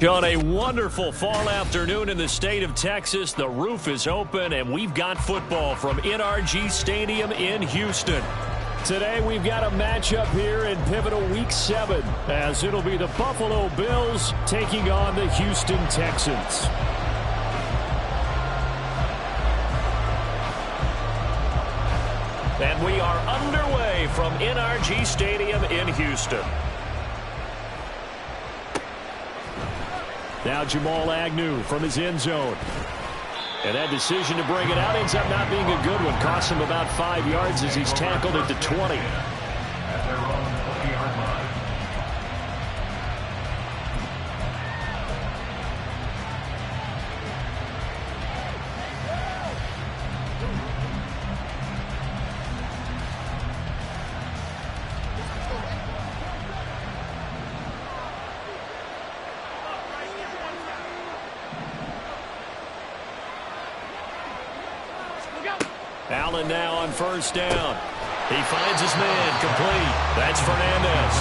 On a wonderful fall afternoon in the state of Texas, the roof is open, and we've got football from NRG Stadium in Houston. Today, we've got a matchup here in pivotal Week 7, as it'll be the Buffalo Bills taking on the Houston Texans. And we are underway from NRG Stadium in Houston. Now Jamal Agnew from his end zone. And that decision to bring it out ends up not being a good one. Costs him about 5 yards as he's tackled at the 20. Allen now on first down. He finds his man complete. That's Fernandez.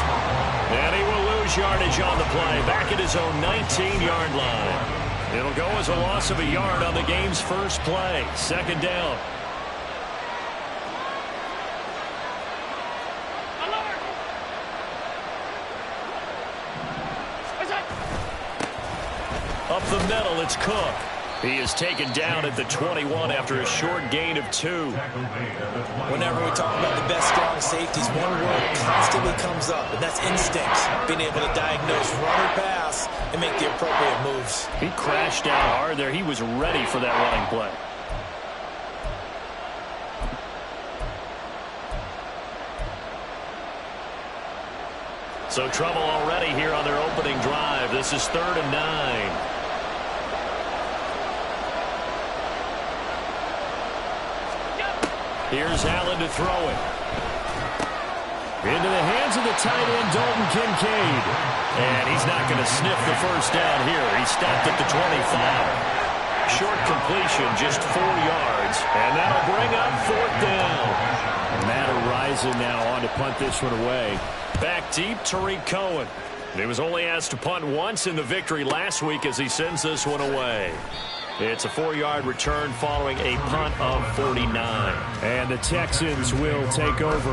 And he will lose yardage on the play back at his own 19-yard line. It'll go as a loss of a yard on the game's first play. Second down. Up the middle, it's Cook. He is taken down at the 21 after a short gain of 2. Whenever we talk about the best strong safeties, one word constantly comes up, and that's instincts. Being able to diagnose run or pass and make the appropriate moves. He crashed down hard there. He was ready for that running play. So trouble already here on their opening drive. This is 3rd and 9. Here's Allen to throw it. Into the hands of the tight end, Dalton Kincaid. And he's not going to sniff the first down here. He stopped at the 25. Short completion, just 4 yards. And that'll bring up 4th down. Matt Araiza now on to punt this one away. Back deep, Tariq Cohen. He was only asked to punt once in the victory last week as he sends this one away. It's a 4-yard return following a punt of 49. And the Texans will take over.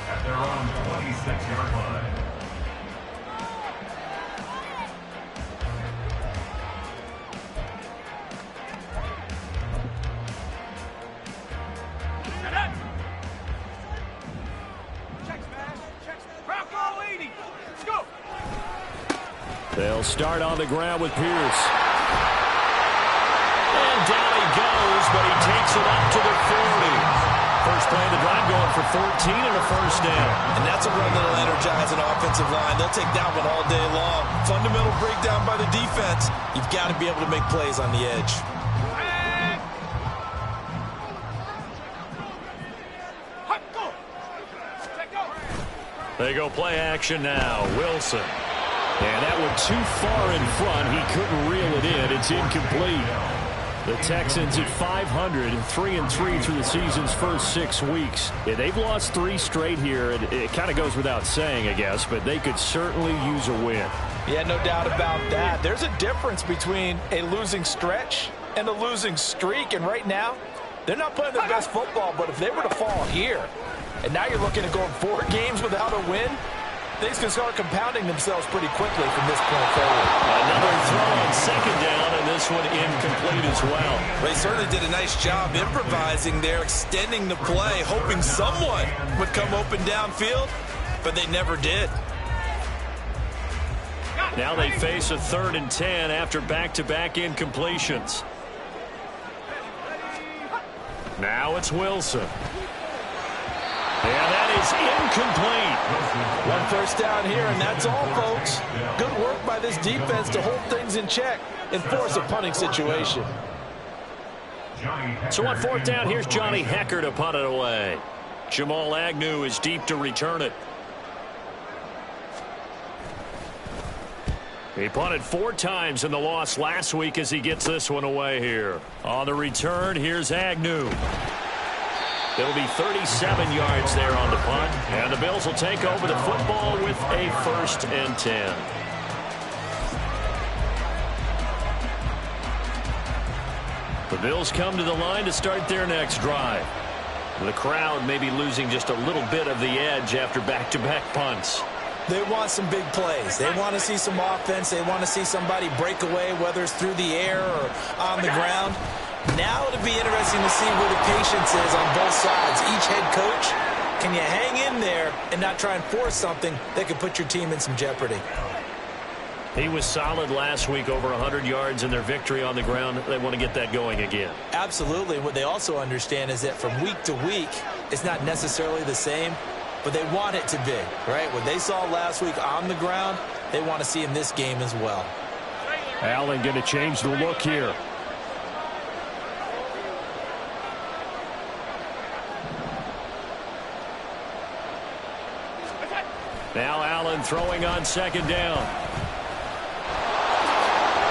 At their own 26-yard line. They'll start on the ground with Pierce. And down he goes, but he takes it up to the 40. First play of the drive going for 14 and a first down. And that's a run that'll energize an offensive line. They'll take that one all day long. Fundamental breakdown by the defense. You've got to be able to make plays on the edge. They go play action now. Wilson. And that one too far in front. He couldn't reel it in. It's incomplete. The Texans at 500, 3-3 through the season's first 6 weeks. Yeah, they've lost 3 straight here. It kind of goes without saying, I guess, but they could certainly use a win. Yeah, no doubt about that. There's a difference between a losing stretch and a losing streak, and right now, they're not playing their best football, but if they were to fall here, and now you're looking at going 4 games without a win, things can start compounding themselves pretty quickly from this point forward. Another throw on second down, and this one incomplete as well. They certainly did a nice job improvising there, extending the play, hoping someone would come open downfield, but they never did. Now they face a 3rd and 10 after back-to-back incompletions. Now it's Wilson. And that is incomplete. 1 first down here, and that's all, folks. Good work by this defense to hold things in check and force a punting situation. So on 4th down, here's Johnny Hecker to punt it away. Jamal Agnew is deep to return it. He punted 4 times in the loss last week as he gets this one away here. On the return, here's Agnew. It'll be 37 yards there on the punt, and the Bills will take over the football with a 1st and 10. The Bills come to the line to start their next drive. The crowd may be losing just a little bit of the edge after back-to-back punts. They want some big plays. They want to see some offense. They want to see somebody break away, whether it's through the air or on the ground. Now it'll be interesting to see where the patience is on both sides. Each head coach, can you hang in there and not try and force something that could put your team in some jeopardy? He was solid last week, over 100 yards in their victory on the ground. They want to get that going again. Absolutely. What they also understand is that from week to week, it's not necessarily the same, but they want it to be, right? What they saw last week on the ground, they want to see in this game as well. Allen going to change the look here. Now Allen throwing on second down.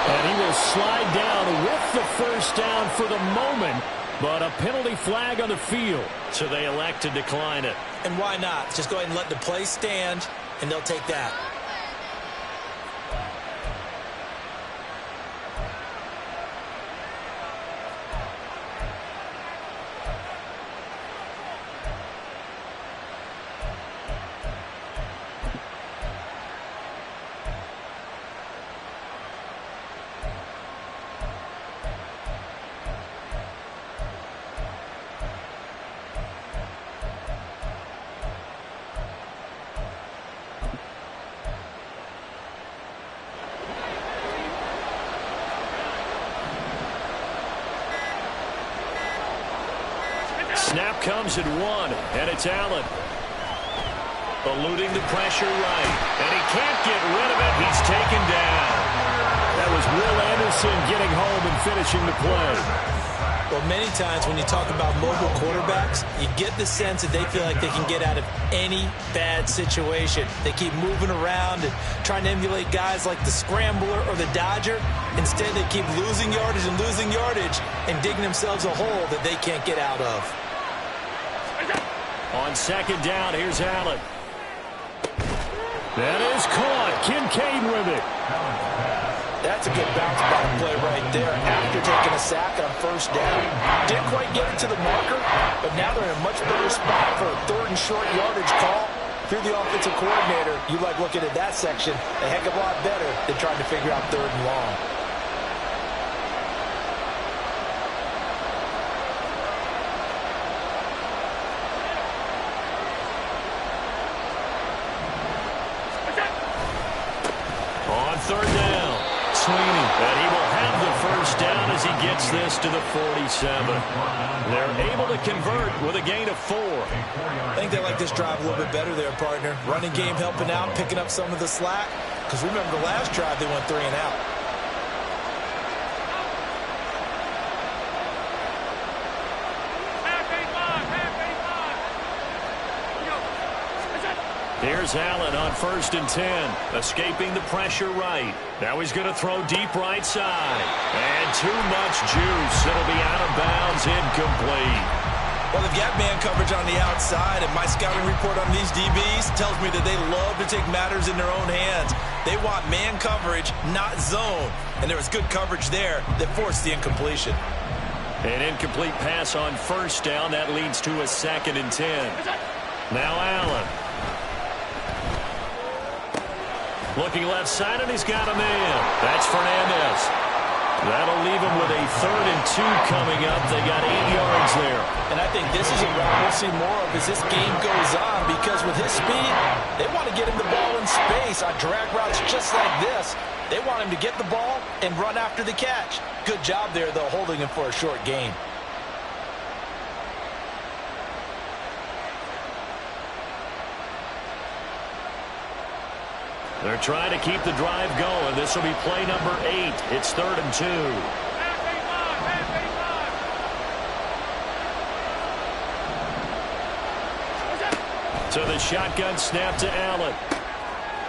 And he will slide down with the first down for the moment, but a penalty flag on the field, so they elect to decline it. And why not? Just go ahead and let the play stand, and they'll take that. Snap comes at 1, and it's Allen. Eluding the pressure right, and he can't get rid of it. He's taken down. That was Will Anderson getting home and finishing the play. Well, many times when you talk about mobile quarterbacks, you get the sense that they feel like they can get out of any bad situation. They keep moving around and trying to emulate guys like the Scrambler or the Dodger. Instead, they keep losing yardage and digging themselves a hole that they can't get out of. On second down, here's Allen. That is caught. Kincaid with it. That's a good bounce back play right there after taking a sack on first down. Didn't quite get it to the marker, but now they're in a much better spot for a third and short yardage call. Through the offensive coordinator, you like looking at that section a heck of a lot better than trying to figure out third and long. Third down, Sweeney, and he will have the first down as he gets this to the 47. They're able to convert with a gain of 4. I think they like this drive a little bit better there, partner. Running game helping out, picking up some of the slack. Because remember, the last drive they went 3 and out. Here's Allen on 1st and 10, escaping the pressure right. Now he's going to throw deep right side. And too much juice. It'll be out of bounds, incomplete. Well, they've got man coverage on the outside, and my scouting report on these DBs tells me that they love to take matters in their own hands. They want man coverage, not zone. And there was good coverage there that forced the incompletion. An incomplete pass on first down. That leads to a 2nd and 10. Now Allen. Looking left side, and he's got a man. That's Fernandez. That'll leave him with a 3rd and 2 coming up. They got 8 yards there. And I think this is a route we'll see more of as this game goes on, because with his speed, they want to get him the ball in space on drag routes just like this. They want him to get the ball and run after the catch. Good job there, though, holding him for a short gain. They're trying to keep the drive going. This will be play number 8. It's 3rd and 2. To the shotgun snap to Allen.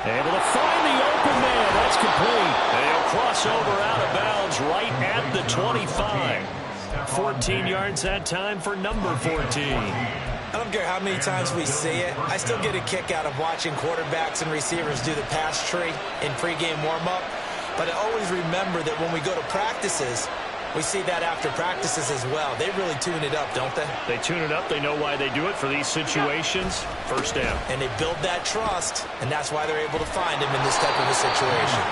Able to find the open man. That's complete. And he'll cross over out of bounds right at the 25. 14 yards that time for number 14. I don't care how many times we see it. I still get a kick out of watching quarterbacks and receivers do the pass tree in pregame warm-up. But I always remember that when we go to practices, We see that after practices as well. They really tune it up, don't they? They tune it up. They know why they do it for these situations. First down. And they build that trust, and that's why they're able to find him in this type of a situation.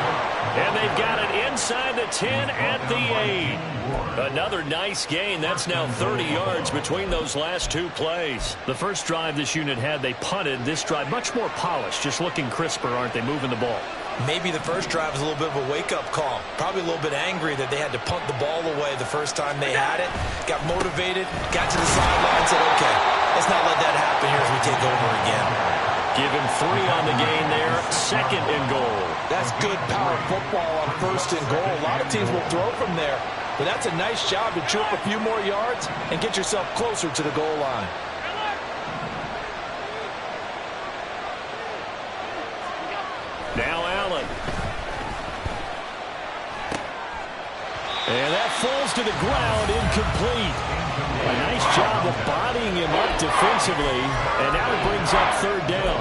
And they've got it inside the 10 at the 8. Another nice gain. That's now 30 yards between those last two plays. The first drive this unit had, they punted. This drive, much more polished, just looking crisper, aren't they, moving the ball? Maybe the first drive was a little bit of a wake-up call. Probably a little bit angry that they had to punt the ball away the first time they had it. Got motivated, got to the sideline, said, okay, let's not let that happen here as we take over again. Give him 3 on the gain there. 2nd and goal. That's good power football on 1st and goal. A lot of teams will throw from there. But that's a nice job to chew up a few more yards and get yourself closer to the goal line. Now Allen. And that falls to the ground, incomplete. A nice job of bodying him up defensively, and now it brings up 3rd down.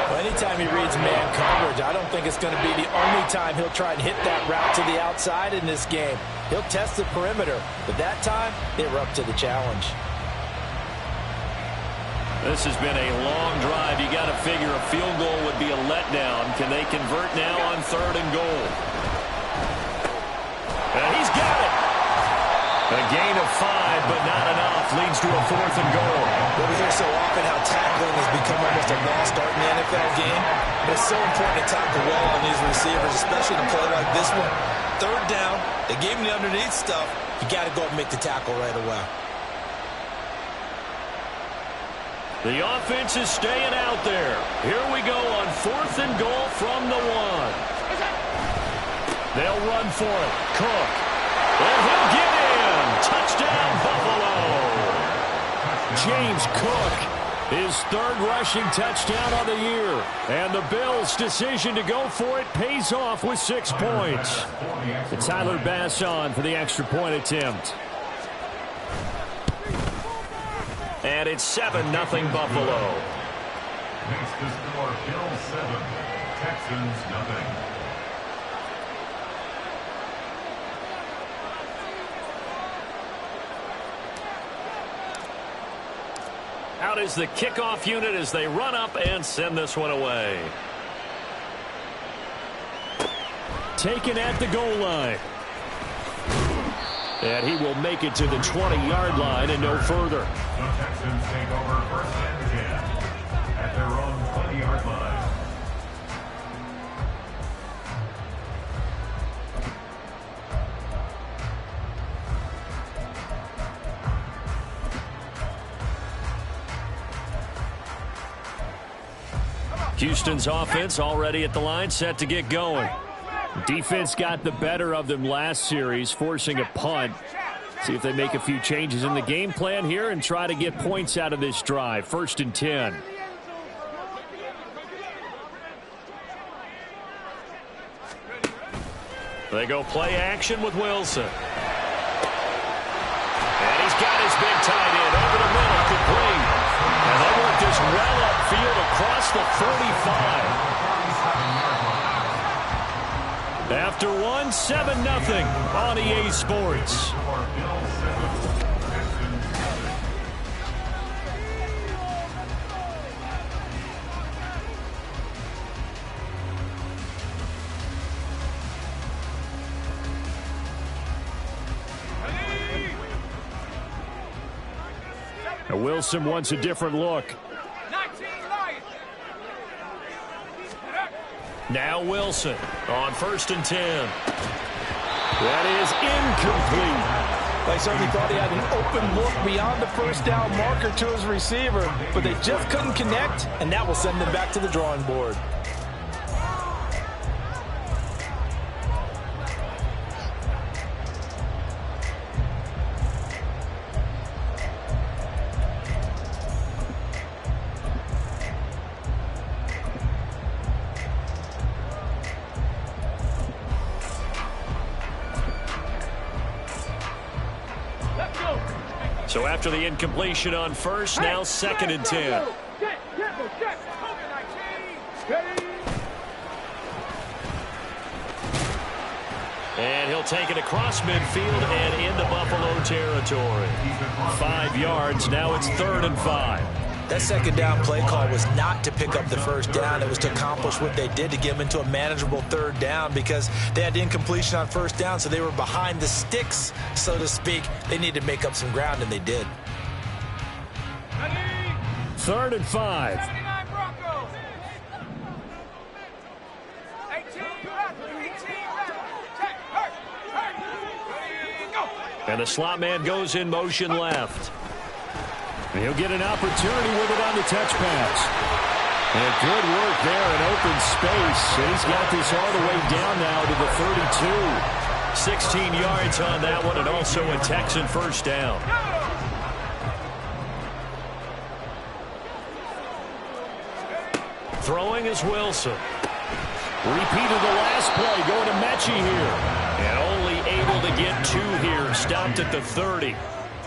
Well, anytime he reads man coverage, I don't think it's going to be the only time he'll try and hit that route to the outside in this game. He'll test the perimeter, but that time, they were up to the challenge. This has been a long drive. You got to figure a field goal would be a letdown. Can they convert now on 3rd and goal? And he's got it. A gain of 5, but not enough. Leads to a 4th and goal. Well, we hear so often how tackling has become almost a lost art in the NFL game. But it's so important to tackle well on these receivers, especially in a play like this one. 3rd down, they gave him the underneath stuff. You got to go and make the tackle right away. The offense is staying out there. Here we go on 4th and goal from the 1. They'll run for it. Cook. And he'll get in. Touchdown, Buffalo. James Cook, his 3rd rushing touchdown of the year. And the Bills' decision to go for it pays off with 6 points. And Tyler Bass on for the extra point attempt. And it's 7-0 Buffalo. Makes the score Bills 7, Texans 0. Out is the kickoff unit as they run up and send this one away. Taken at the goal line. And he will make it to the 20-yard line and no further. The Texans take over 1st and 10 at their own 20-yard line. Houston's offense already at the line, set to get going. Defense got the better of them last series, forcing a punt. See if they make a few changes in the game plan here and try to get points out of this drive. 1st and 10. They go play action with Wilson. And he's got his big tight end over the middle, complete. And they work this well upfield across the 45. After 1, 7-0 on EA Sports. Now Wilson wants a different look. Now Wilson on 1st and 10. That is incomplete. They certainly thought he had an open look beyond the 1st down marker to his receiver, but they just couldn't connect, and that will send them back to the drawing board. So after the incompletion on 1st, now 2nd and 10. And he'll take it across midfield and into Buffalo territory. 5 yards. Now it's 3rd and 5. That second down play call was not to pick up the first down. It was to accomplish what they did, to get them into a manageable 3rd down, because they had incompletion on first down, so they were behind the sticks, so to speak. They needed to make up some ground, and they did. 3rd and 5. And the slot man goes in motion left. And he'll get an opportunity with it on the touch pass. And good work there in open space. And he's got this all the way down now to the 32. 16 yards on that one, and also a Texan first down. Throwing is Wilson. Repeat of the last play, going to Mechie here. And only able to get 2 here. Stopped at the 30.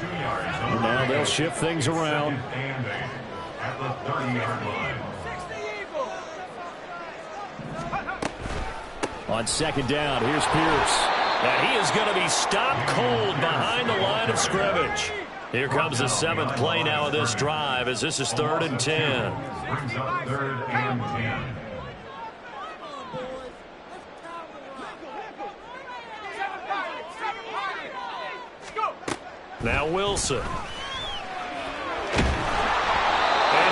Now they'll shift things around. At the 30-yard line. On second down, here's Pierce. And he is going to be stopped cold behind the line of scrimmage. Here comes the 7th play now of this drive, as this is 3rd and 10. Brings up 3rd and 10. Now Wilson. And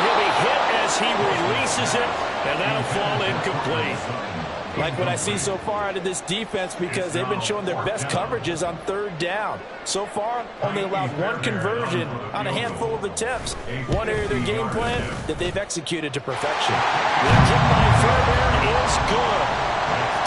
he'll be hit as he releases it, and that'll fall incomplete. Like what I see so far out of this defense, because they've been showing their best coverages on 3rd down. So far, only allowed 1 conversion on a handful of attempts. One area of their game plan that they've executed to perfection. The kick by Fairbairn is good.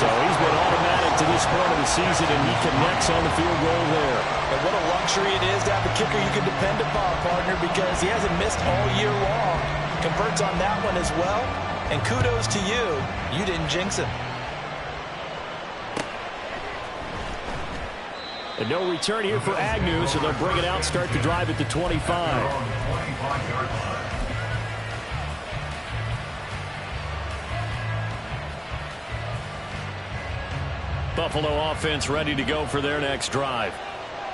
So he's been automatic to this point of the season, and he connects on the field goal there. And what a luxury it is to have a kicker you can depend upon, partner, because he hasn't missed all year long. Converts on that one as well. And kudos to you. You didn't jinx him. And no return here for Agnew, so they'll bring it out, start the drive at the 25. Buffalo offense ready to go for their next drive.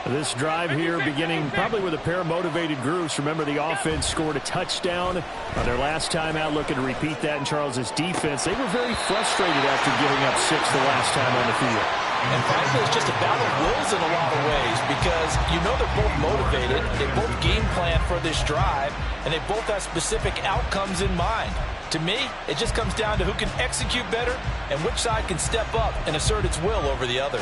This drive here beginning probably with a pair of motivated groups. Remember, the offense scored a touchdown on their last time out, looking to repeat that in Charles's defense. They were very frustrated after giving up 6 the last time on the field. And frankly, it's just a battle of wills in a lot of ways, because you know they're both motivated, they both game plan for this drive, and they both have specific outcomes in mind. To me, it just comes down to who can execute better and which side can step up and assert its will over the other.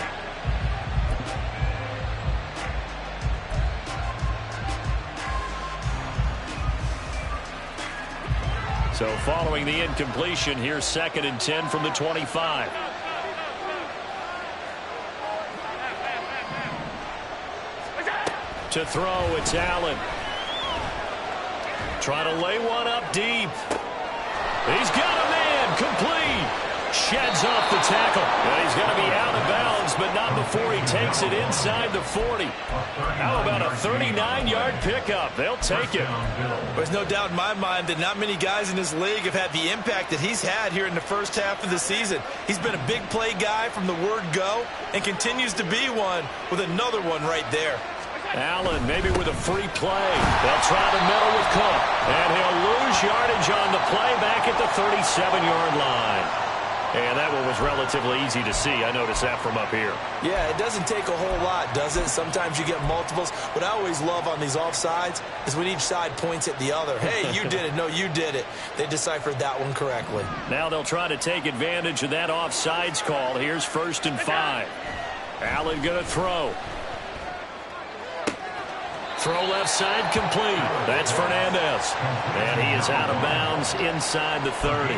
So following the incompletion, here's 2nd and 10 from the 25. To throw, it's Allen. Try to lay one up deep. He's got a man, complete. Sheds off the tackle. And he's going to be out of bounds, but not before he takes it inside the 40. How about a 39-yard pickup? They'll take it. There's no doubt in my mind that not many guys in this league have had the impact that he's had here in the first half of the season. He's been a big play guy from the word go and continues to be one with another one right there. Allen maybe with a free play. They'll try the middle with Cook. And he'll lose yardage on the play back at the 37-yard line. And that one was relatively easy to see. I noticed that from up here. Yeah, it doesn't take a whole lot, does it? Sometimes you get multiples. What I always love on these offsides is when each side points at the other. Hey, you did it. No, you did it. They deciphered that one correctly. Now they'll try to take advantage of that offsides call. Here's 1st and 5. Allen going to throw. Throw left side complete. That's Fernandez. And he is out of bounds inside the 30.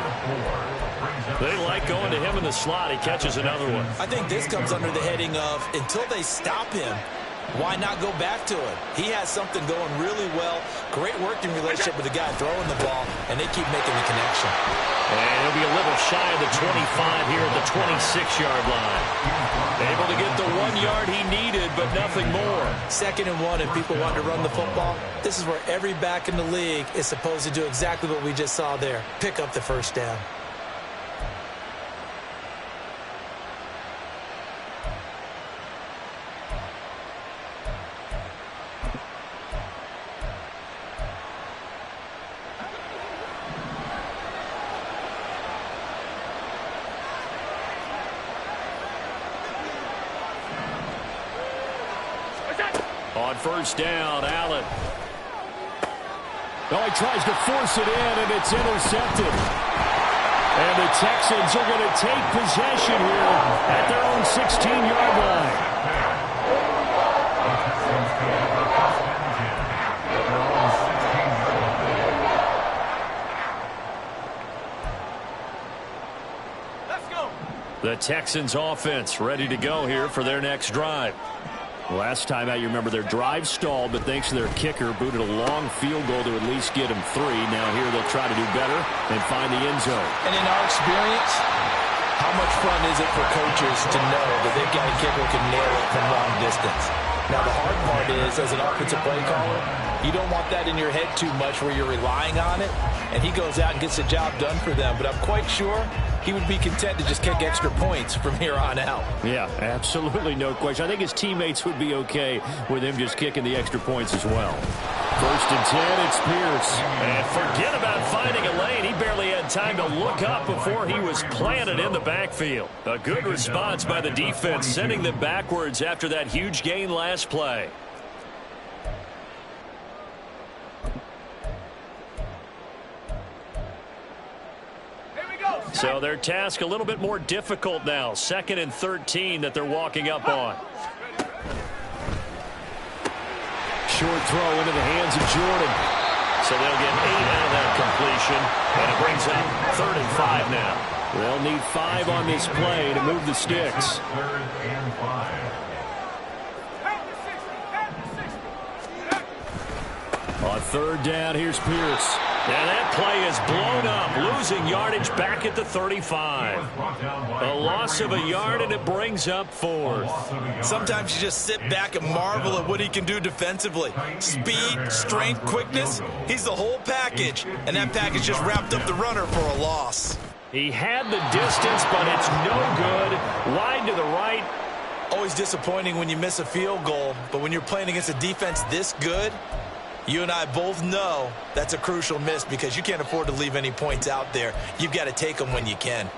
They like going to him in the slot. He catches another one. I think this comes under the heading of, until they stop him, why not go back to him? He has something going really well. Great working relationship with the guy throwing the ball, and they keep making the connection. And he'll be a little shy of the 25 here at the 26-yard line. Able to get the 1 yard he needed, but nothing more. 2nd and 1, and people want to run the football. This is where every back in the league is supposed to do exactly what we just saw there. Pick up the first down. On first down, Allen. Oh, he tries to force it in, and it's intercepted. And the Texans are going to take possession here at their own 16-yard line. The Texans offense ready to go here for their next drive. Last time out, you remember their drive stalled, but thanks to their kicker, booted a long field goal to at least get them 3. Now here they'll try to do better and find the end zone. And in our experience, how much fun is it for coaches to know that they've got a kicker who can nail it from long distance? Now the hard part is, as an offensive play caller, you don't want that in your head too much where you're relying on it, and he goes out and gets the job done for them. But I'm quite sure he would be content to just kick extra points from here on out. Yeah, absolutely no question. I think his teammates would be okay with him just kicking the extra points as well. First and 10, it's Pierce. And forget about finding a lane. He barely had time to look up before he was planted in the backfield. A good response by the defense, sending them backwards after that huge gain last play. So their task a little bit more difficult now. 2nd and 13 that they're walking up on. Short throw into the hands of Jordan. So they'll get 8 out of that completion. And it brings up 3rd and 5 now. They'll need 5 on this play to move the sticks. 3rd and 5. On 3rd down, here's Pierce. And that play is blown up, losing yardage back at the 35. A loss of a yard, and it brings up 4th. Sometimes you just sit back and marvel at what he can do defensively. Speed, strength, quickness, he's the whole package. And that package just wrapped up the runner for a loss. He had the distance, but it's no good. Wide to the right. Always disappointing when you miss a field goal, but when you're playing against a defense this good, you and I both know that's a crucial miss because you can't afford to leave any points out there. You've got to take them when you can.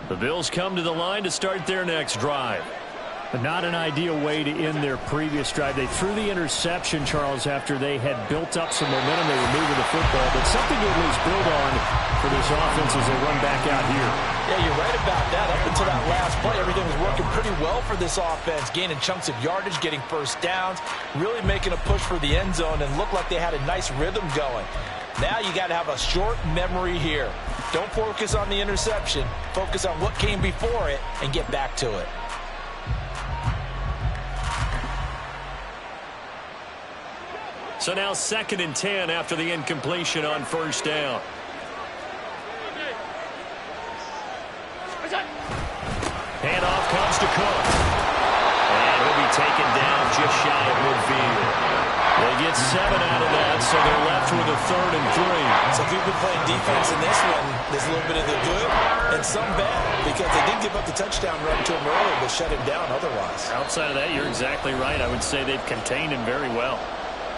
The Bills come to the line to start their next drive. But not an ideal way to end their previous drive. They threw the interception, Charles, after they had built up some momentum. They were moving the football, but something to at least build on for this offense as they run back out here. Yeah, you're right about that. Up until that last play, everything was working pretty well for this offense, gaining chunks of yardage, getting first downs, really making a push for the end zone, and looked like they had a nice rhythm going. Now you got to have a short memory here. Don't focus on the interception. Focus on what came before it and get back to it. So now 2nd and 10 after the incompletion on first down. Handoff comes to Cook. And he'll be taken down just shy of midfield. They get 7 out of that, so they're left with a 3rd and 3. So if you've been playing defense in this one, there's a little bit of the good and some bad because they did give up the touchdown run to him earlier, but shut him down otherwise. Outside of that, you're exactly right. I would say they've contained him very well.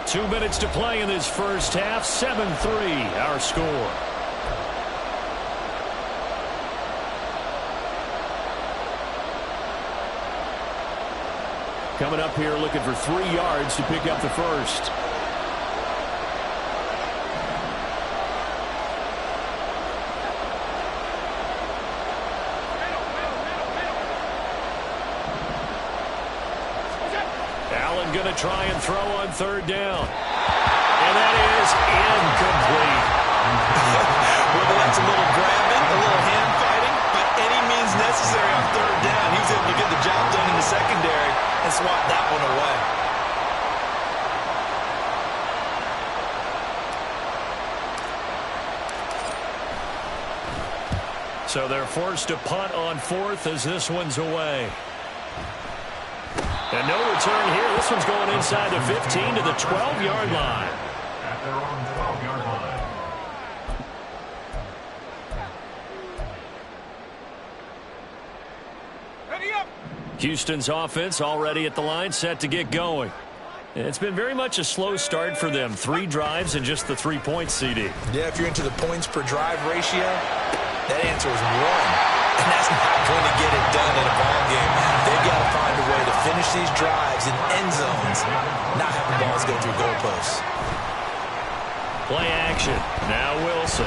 2 minutes to play in this first half. 7-3 our score. Coming up here looking for 3 yards to pick up the first. Allen going to try and throw on 3rd down. And that is incomplete. Whether that's a little grabbing, a little hand fighting, by any means necessary on 3rd down, he was able to get the job done in the secondary and swat that one away. So they're forced to punt on 4th as this one's away. And no return here. This one's going inside the 15 to the 12-yard line. At their own 12-yard line. Houston's offense already at the line, set to get going. It's been very much a slow start for them. 3 drives and just the 3 points, CD. Yeah, if you're into the points per drive ratio, That answer is one. And that's not going to get it done in a ball game. They've got to find a way to finish these drives in end zones, not having balls go through goalposts. Play action. Now Wilson.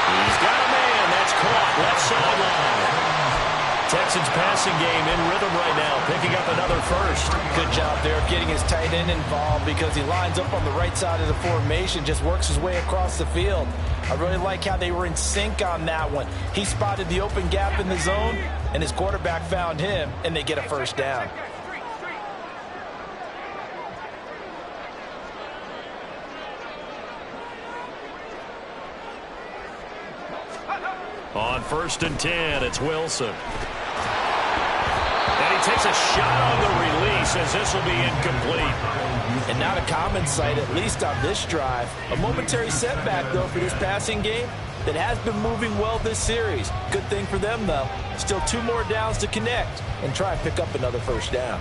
He's got a man. That's caught. Left sideline. Texans passing game in rhythm right now, picking up another first. Good job there getting his tight end involved because he lines up on the right side of the formation, just works his way across the field. I really like how they were in sync on that one. He spotted the open gap in the zone, and his quarterback found him, and they get a first down. On 1st and 10, it's Wilson. And he takes a shot on the release as this will be incomplete. And not a common sight, at least on this drive. A momentary setback, though, for this passing game that has been moving well this series. Good thing for them, though. Still 2 more downs to connect and try and pick up another first down.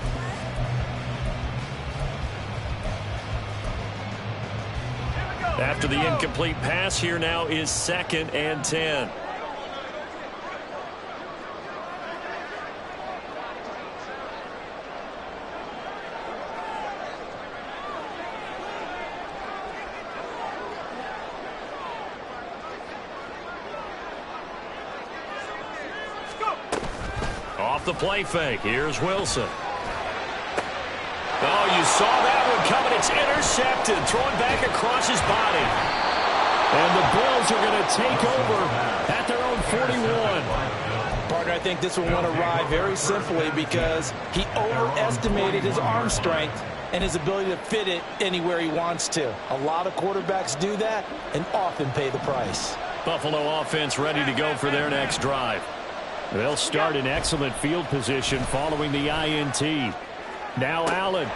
After the incomplete pass, here now is 2nd and 10. Off the play fake. Here's Wilson. Oh, you saw that one coming. It's intercepted. Thrown back across his body. And the Bills are going to take over at their own 41. Partner, I think this one went awry very simply because he overestimated his arm strength and his ability to fit it anywhere he wants to. A lot of quarterbacks do that and often pay the price. Buffalo offense ready to go for their next drive. They'll start in excellent field position following the INT. Now Allen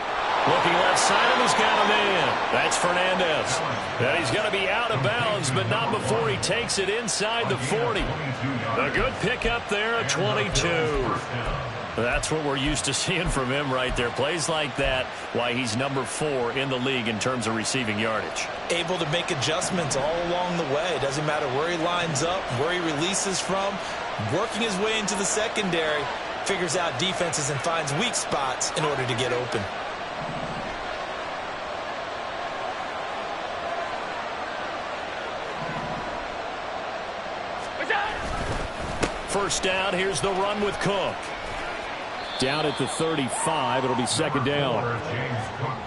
looking left side, and he's got a man. That's Fernandez. And he's going to be out of bounds, but not before he takes it inside the 40. A good pickup there, a 22. That's what we're used to seeing from him right there. Plays like that, why he's number 4 in the league in terms of receiving yardage. Able to make adjustments all along the way. Doesn't matter where he lines up, where he releases from. Working his way into the secondary, figures out defenses and finds weak spots in order to get open. First down, here's the run with Cook. Down at the 35, it'll be 2nd down.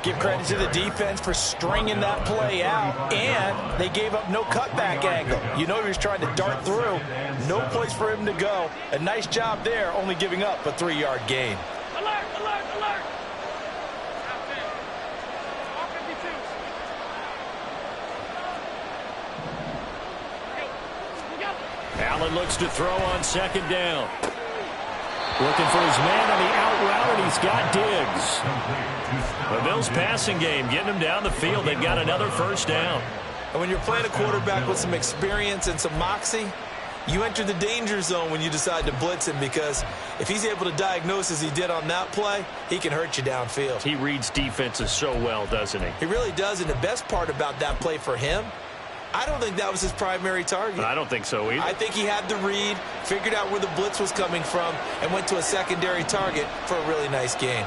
Give credit to the defense for stringing that play out, and they gave up no cutback angle. You know he was trying to dart through. No place for him to go. A nice job there, only giving up a 3-yard gain. Alert, alert, alert. Allen looks to throw on 2nd down. Looking for his man on the out route, and he's got Diggs. The Bills passing game, getting him down the field. They've got another first down. And when you're playing a quarterback with some experience and some moxie, you enter the danger zone when you decide to blitz him, because if he's able to diagnose as he did on that play, he can hurt you downfield. He reads defenses so well, doesn't he? He really does, and the best part about that play for him, I don't think that was his primary target. I don't think so either. I think he had the read, figured out where the blitz was coming from, and went to a secondary target for a really nice gain.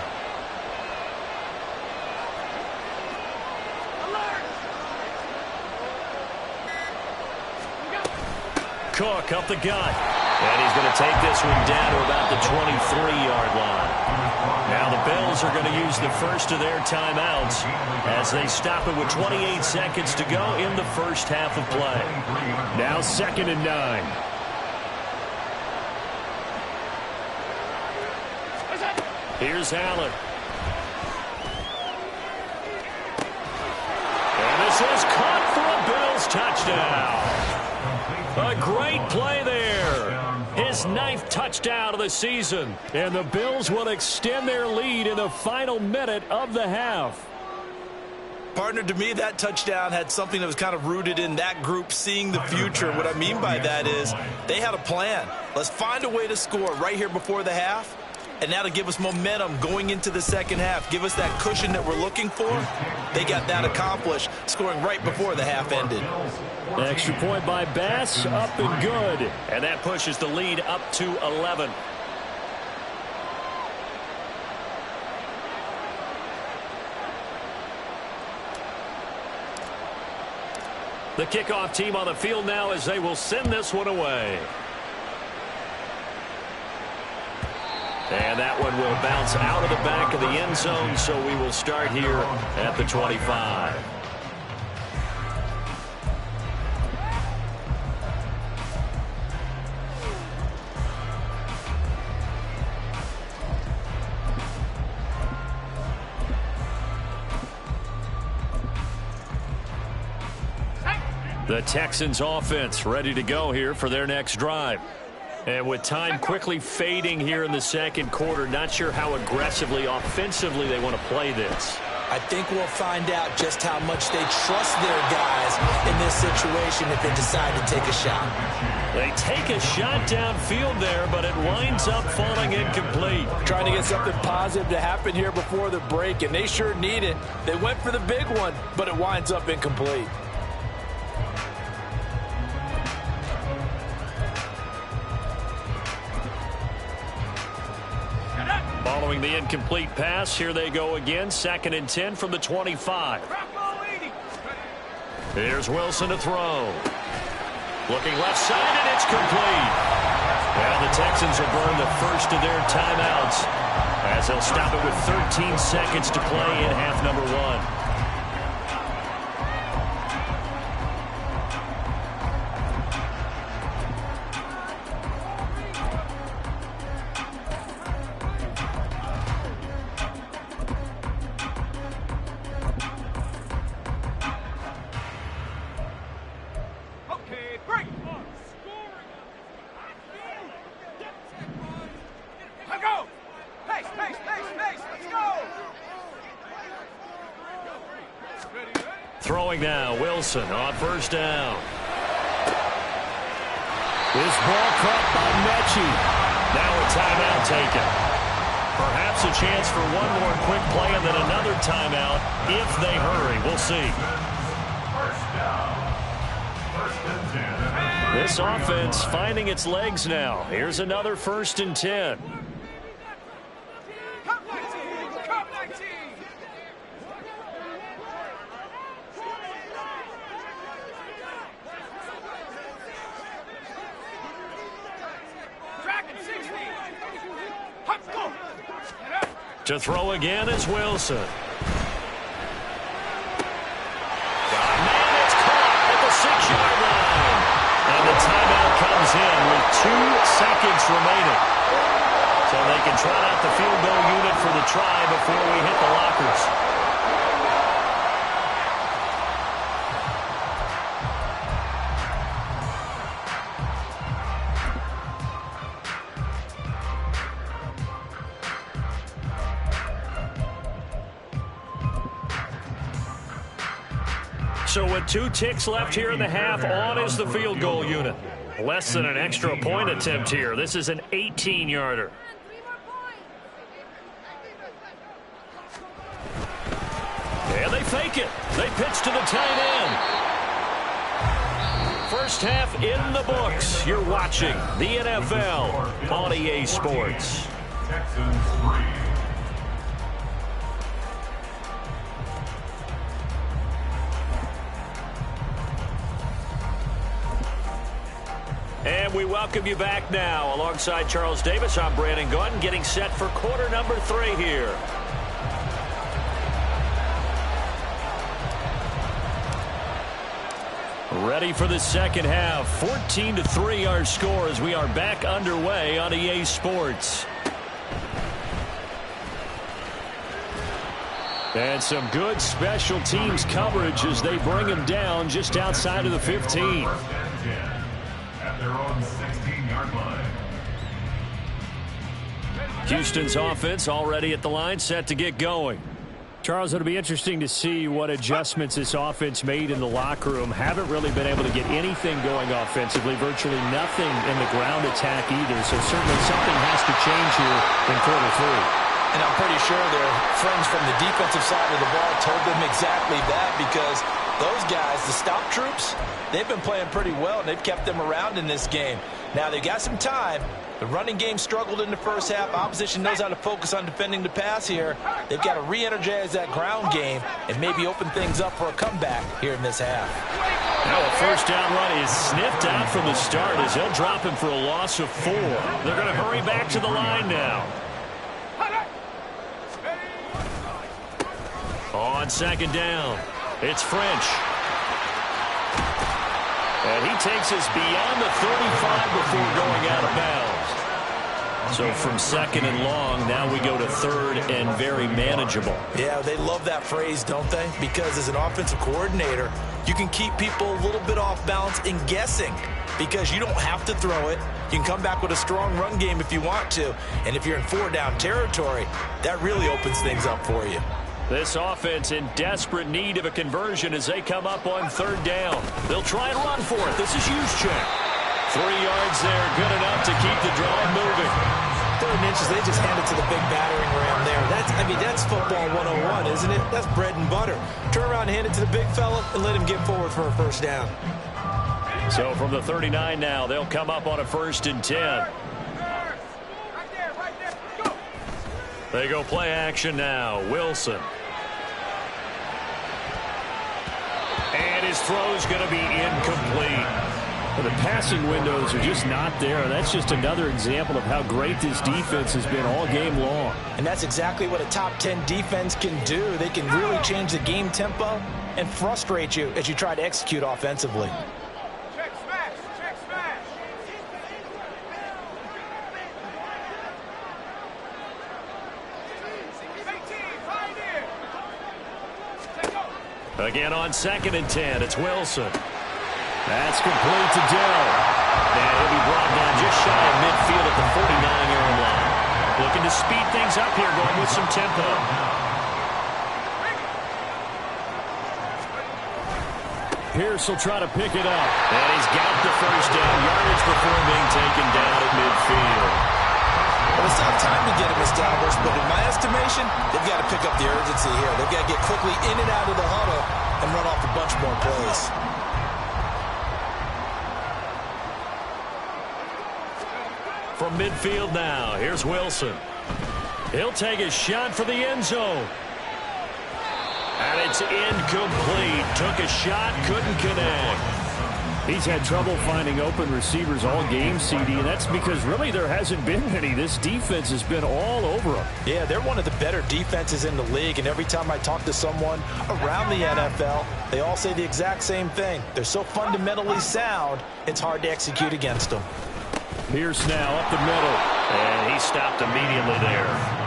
Cook up the gut. And he's going to take this one down to about the 23-yard line. Now the Bills are going to use the first of their timeouts as they stop it with 28 seconds to go in the first half of play. Now 2nd and 9. Here's Allen. And this is caught for a Bills touchdown. A great play there. His 9th touchdown of the season. And the Bills will extend their lead in the final minute of the half. Partner, to me, that touchdown had something that was kind of rooted in that group seeing the future. What I mean by that is they had a plan. Let's find a way to score right here before the half. and that'll give us momentum going into the second half. Give us that cushion that we're looking for. They got that accomplished, scoring right before the half ended. Extra point by Bass, up and good. And that pushes the lead up to 11. The kickoff team on the field now as they will send this one away. And that one will bounce out of the back of the end zone, so we will start here at the 25. The Texans offense ready to go here for their next drive. And with time quickly fading here in the second quarter, not sure how aggressively, offensively they want to play this. I think we'll find out just how much they trust their guys in this situation if they decide to take a shot. They take a shot downfield there, but it winds up falling incomplete. Trying to get something positive to happen here before the break, and they sure need it. They went for the big one, but it winds up incomplete. Following the incomplete pass, here they go again. 2nd and 10 from the 25. Here's Wilson to throw. Looking left side, and it's complete. And the Texans will burn the first of their timeouts as they'll stop it with 13 seconds to play in half number 1. Throwing now, Wilson on first down. This ball caught by Mechie. Now a timeout taken. Perhaps a chance for one more quick play and then another timeout if they hurry. We'll see. This offense finding its legs now. Here's another 1st and 10. To throw again is Wilson. Man, it's caught at the 6-yard line. And the timeout comes in with 2 seconds remaining. So they can trot out the field goal unit for the try before we hit the lockers. So with 2 ticks left here in the half, on is the field goal unit. Less than an extra point attempt here. This is an 18-yarder. And they fake it. They pitch to the tight end. First half in the books. You're watching the NFL on EA Sports. Texans 3. And we welcome you back now. Alongside Charles Davis, I'm Brandon Gordon, getting set for quarter number 3 here. Ready for the second half. 14-3 our score as we are back underway on EA Sports. And some good special teams coverage as they bring him down just outside of the 15. At their own 16-yard line. Houston's offense already at the line, set to get going. Charles, it'll be interesting to see what adjustments this offense made in the locker room. Haven't really been able to get anything going offensively, virtually nothing in the ground attack either. So certainly something has to change here in quarter three. And I'm pretty sure their friends from the defensive side of the ball told them exactly that, because those guys, the stop troops, they've been playing pretty well, and they've kept them around in this game. Now, they've got some time. The running game struggled in the first half. Opposition knows how to focus on defending the pass here. They've got to re-energize that ground game and maybe open things up for a comeback here in this half. Now a first down run is sniffed out from the start as they'll drop him for a loss of 4. They're going to hurry back to the line now. On second down, it's French. And he takes us beyond the 35 before going out of bounds. So from second and long, now we go to third and very manageable. Yeah, they love that phrase, don't they? Because as an offensive coordinator, you can keep people a little bit off balance and guessing, because you don't have to throw it. You can come back with a strong run game if you want to. And if you're in 4-down territory, that really opens things up for you. This offense in desperate need of a conversion as they come up on third down. They'll try and run for it. This is Juszczyk. 3 yards there, good enough to keep the drive moving. 3rd inches, they just hand it to the big battering ram there. That's football 101, isn't it? That's bread and butter. Turn around and hand it to the big fella and let him get forward for a first down. So from the 39 now, they'll come up on a 1st and 10. They go play action now. Wilson. And his throw's going to be incomplete. Well, the passing windows are just not there. That's just another example of how great this defense has been all game long. And that's exactly what a top 10 defense can do. They can really change the game tempo and frustrate you as you try to execute offensively. Again on 2nd and 10, it's Wilson. That's complete to Dell. And he'll be brought down just shy of midfield at the 49-yard line. Looking to speed things up here, going with some tempo. Pierce will try to pick it up. And he's got the first down. Yardage before being taken down at midfield. Well, it's not time to get him established, but in my estimation, they've got to pick up the urgency here. They've got to get quickly in and out of the huddle and run off a bunch more plays. From midfield now, here's Wilson. He'll take a shot for the end zone. And it's incomplete. Took a shot, couldn't connect. He's had trouble finding open receivers all game, CD, and that's because really there hasn't been many. This defense has been all over them. Yeah, they're one of the better defenses in the league, and every time I talk to someone around the NFL, they all say the exact same thing. They're so fundamentally sound, it's hard to execute against them. Pierce now up the middle, and he stopped immediately there.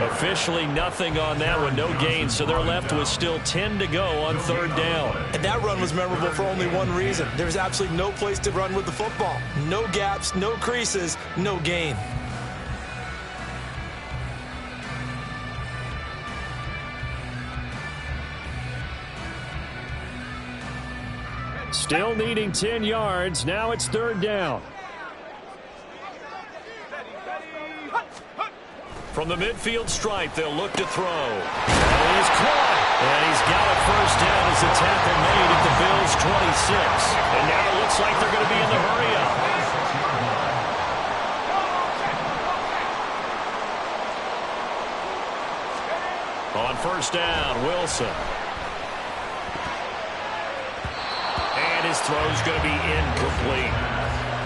Officially nothing on that one, no gain, so they're left with still 10 to go on 3rd down. And that run was memorable for only one reason. There's absolutely no place to run with the football. No gaps, no creases, no gain. Still needing 10 yards, now it's 3rd down. From the midfield stripe, they'll look to throw. And he's caught. And he's got a first down as the tackle made at the Bills' 26. And now it looks like they're going to be in the hurry-up. On 1st down, Wilson. And his throw's going to be incomplete.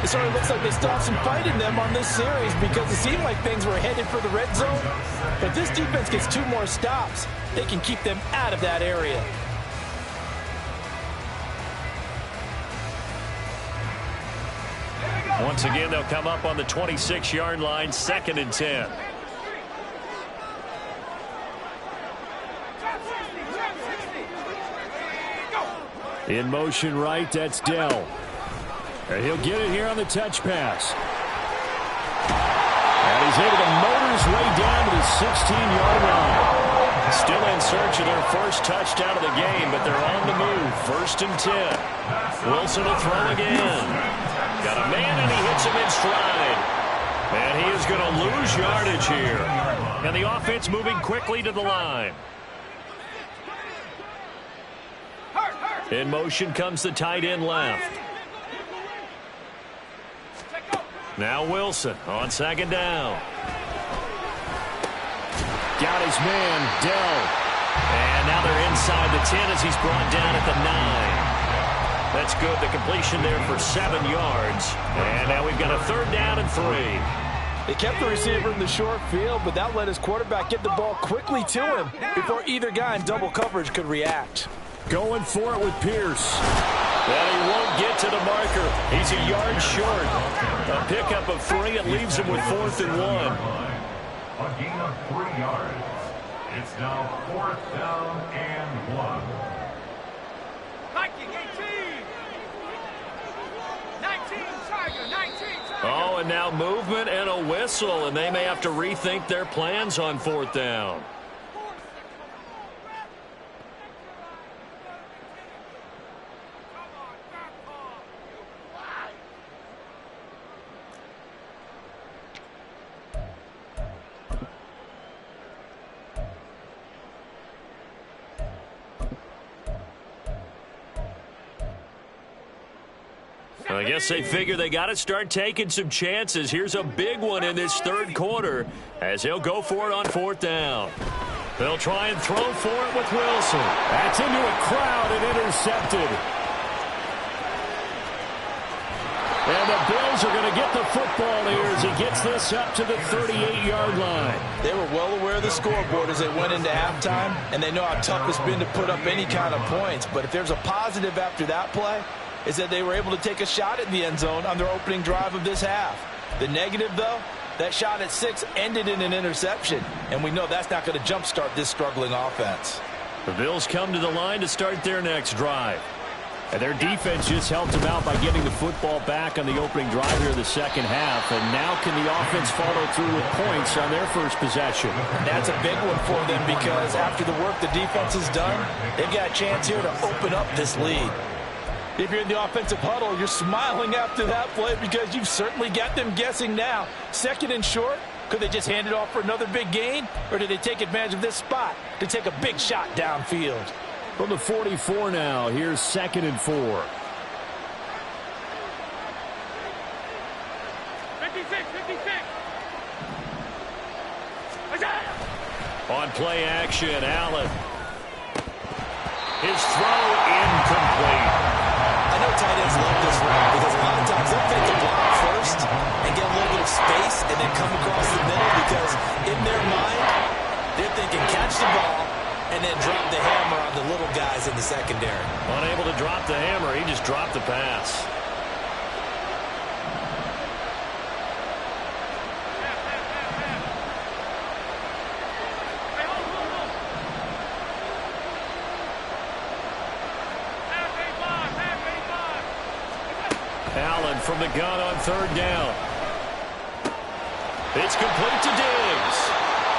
It sort of looks like they still have some fight in them on this series, because it seemed like things were headed for the red zone. But this defense gets 2 more stops. They can keep them out of that area. Once again, they'll come up on the 26-yard line, 2nd and 10. In motion right, that's Dell. And he'll get it here on the touch pass. And he's able to motor his way down to the 16-yard line. Still in search of their first touchdown of the game, but they're on the move. 1st and 10. Wilson to throw again. Got a man, and he hits him in stride. And he is going to lose yardage here. And the offense moving quickly to the line. In motion comes the tight end left. Now Wilson on 2nd down. Got his man, Dell. And now they're inside the 10 as he's brought down at the 9. That's good. The completion there for 7 yards. And now we've got a 3rd down and 3. They kept the receiver in the short field, but that let his quarterback get the ball quickly to him before either guy in double coverage could react. Going for it with Pierce. Well, he won't get to the marker. He's a yard short. A pickup of 3. It leaves him with 4th and 1. A gain of 3 yards. It's now 4th down and 1. Viking 18. 19 Tiger, 19 Tiger. Oh, and now movement and a whistle, and they may have to rethink their plans on 4th down. I guess they figure they got to start taking some chances. Here's a big one in this 3rd quarter as he'll go for it on 4th down. They'll try and throw for it with Wilson. That's into a crowd and intercepted. And the Bills are going to get the football here as he gets this up to the 38-yard line. They were well aware of the scoreboard as they went into halftime, and they know how tough it's been to put up any kind of points. But if there's a positive after that play, is that they were able to take a shot at the end zone on their opening drive of this half. The negative, though, that shot at 6 ended in an interception, and we know that's not going to jumpstart this struggling offense. The Bills come to the line to start their next drive. And their defense just helped them out by getting the football back on the opening drive here in the 2nd half. And now can the offense follow through with points on their first possession? That's a big one for them because after the work the defense has done, they've got a chance here to open up this lead. If you're in the offensive huddle, you're smiling after that play because you've certainly got them guessing now. 2nd and short, could they just hand it off for another big gain? Or did they take advantage of this spot to take a big shot downfield? From the 44 now, here's 2nd and 4. 56. On play action, Allen. His throw incomplete. I know tight ends love this route because a lot of times they'll take the block first and get a little bit of space and then come across the middle because in their mind, they're thinking catch the ball and then drop the hammer on the little guys in the secondary. Unable to drop the hammer, he just dropped the pass. Allen from the gun on 3rd down. It's complete to Diggs.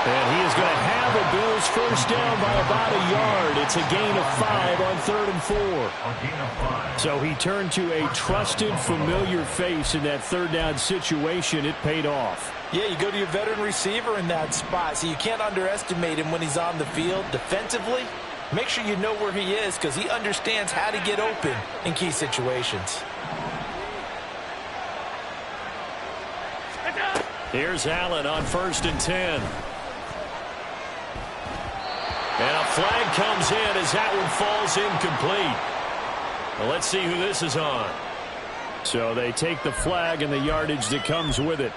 And he is going to have a Bills first down by about a yard. It's a gain of 5 on 3rd and 4. So he turned to a trusted, familiar face in that 3rd down situation. It paid off. Yeah, you go to your veteran receiver in that spot, so you can't underestimate him when he's on the field. Defensively, make sure you know where he is because he understands how to get open in key situations. Here's Allen on 1st and 10. And a flag comes in as that one falls incomplete. Well, let's see who this is on. So they take the flag and the yardage that comes with it.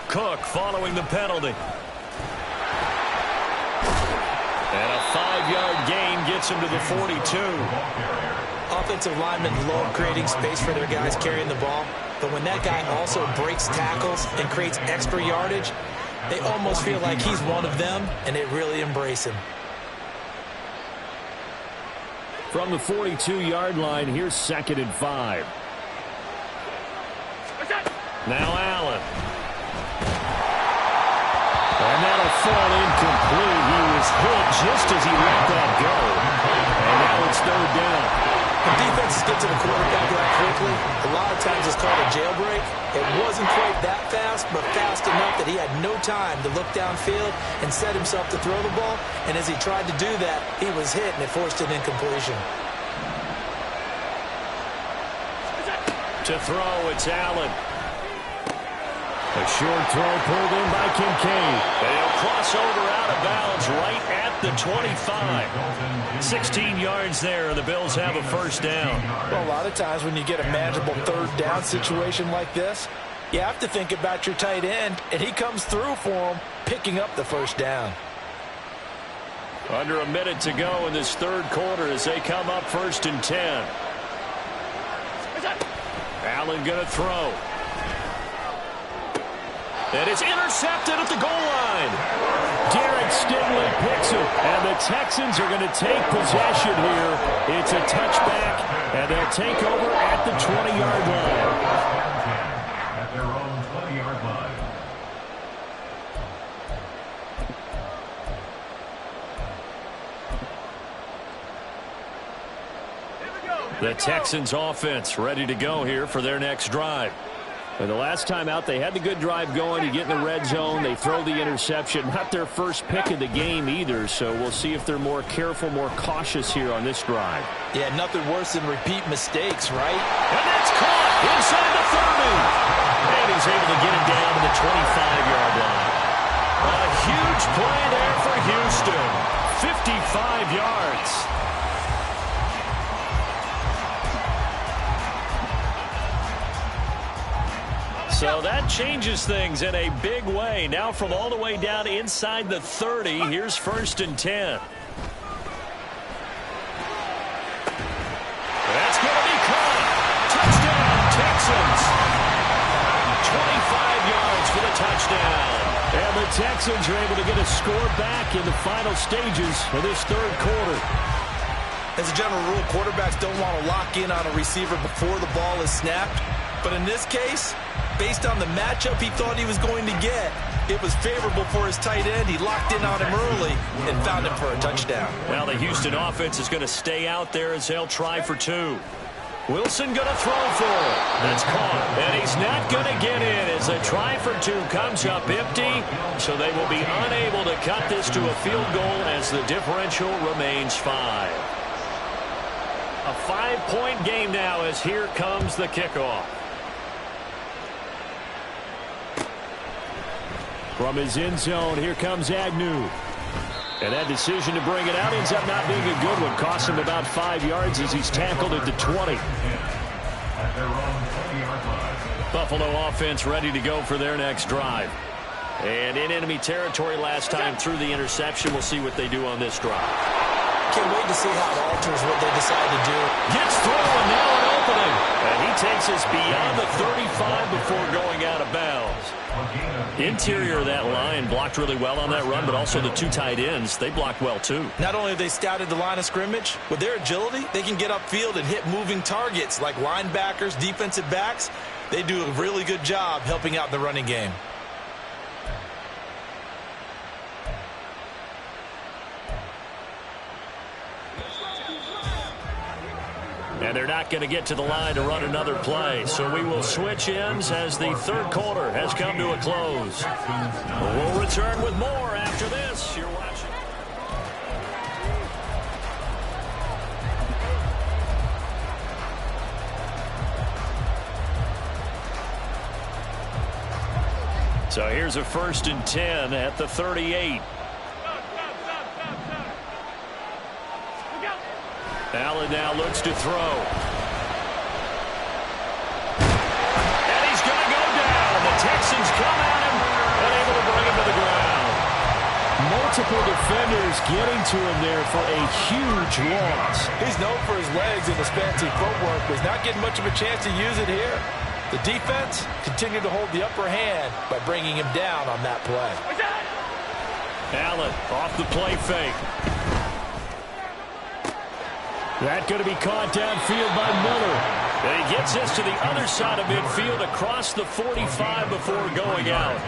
Cook following the penalty. And a 5-yard gain gets him to the 42. Offensive linemen love creating space for their guys carrying the ball, but when that guy also breaks tackles and creates extra yardage, they almost feel like he's one of them, and they really embrace him. From the 42-yard line, here's 2nd and 5. Now Allen. And that'll fall incomplete. He was hit just as he let that go. And now it's 3rd down. When defenses get to the quarterback that quickly, a lot of times it's called a jailbreak. It wasn't quite that fast, but fast enough that he had no time to look downfield and set himself to throw the ball. And as he tried to do that, he was hit, and it forced an incompletion. To throw, it's Allen. A short throw pulled in by Kincaid. They'll cross over out of bounds right at the 25. 16 yards there, and the Bills have a 1st down. Well, a lot of times when you get a manageable 3rd down situation like this, you have to think about your tight end, and he comes through for him, picking up the 1st down. Under a minute to go in this 3rd quarter as they come up 1st and 10. Allen going to throw. And it's intercepted at the goal line. Derek Stingley picks it, and the Texans are going to take possession here. It's a touchback, and they'll take over at the 20-yard line. At their own 20-yard line. The Texans offense ready to go here for their next drive. And the last time out, they had the good drive going. You get in the red zone. They throw the interception. Not their first pick of the game either, so we'll see if they're more careful, more cautious here on this drive. Yeah, nothing worse than repeat mistakes, right? And that's caught inside the 30. And he's able to get it down to the 25-yard line. A huge play there for Houston. 55 yards. So that changes things in a big way. Now from all the way down inside the 30, here's 1st and 10. That's going to be caught. Touchdown, Texans. 25 yards for the touchdown. And the Texans are able to get a score back in the final stages of this 3rd quarter. As a general rule, quarterbacks don't want to lock in on a receiver before the ball is snapped. But in this case, based on the matchup he thought he was going to get, it was favorable for his tight end. He locked in on him early and found him for a touchdown. Now the Houston offense is going to stay out there as they'll try for 2. Wilson going to throw for it. That's caught. And he's not going to get in as the try for 2 comes up empty. So they will be unable to cut this to a field goal as the differential remains 5. A 5-point game now as here comes the kickoff. From his end zone, here comes Agnew. And that decision to bring it out ends up not being a good one. Costs him about 5 yards as he's tackled at the 20. Buffalo offense ready to go for their next drive. And in enemy territory last time through the interception. We'll see what they do on this drive. Can't wait to see how it alters what they decide to do. Gets through, and now an opening. And he takes us beyond the 35 before going out of bounds. Interior of that line blocked really well on that run, but also the 2 tight ends, they blocked well too. Not only have they scouted the line of scrimmage, with their agility, they can get upfield and hit moving targets like linebackers, defensive backs. They do a really good job helping out in the running game. And they're not going to get to the line to run another play. So we will switch ends as the 3rd quarter has come to a close. We'll return with more after this. You're watching. So here's a 1st and 10 at the 38. Allen now looks to throw. And he's going to go down. The Texans come at him, unable to bring him to the ground. Multiple defenders getting to him there for a huge loss. He's known for his legs and his fancy footwork, but he's not getting much of a chance to use it here. The defense continued to hold the upper hand by bringing him down on that play. Allen off the play fake. That going to be caught downfield by Miller. And he gets this to the other side of midfield across the 45 before going out.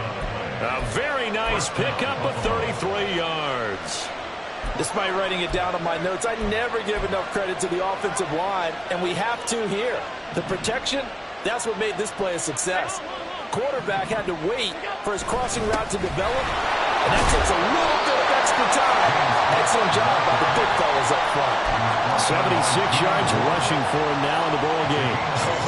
A very nice pickup of 33 yards. Despite writing it down on my notes, I never give enough credit to the offensive line, and we have to here. The protection, that's what made this play a success. Quarterback had to wait for his crossing route to develop, and that takes a little bit of extra time. Excellent job by the big fellas up front. 76 yards rushing for him now in the ball game.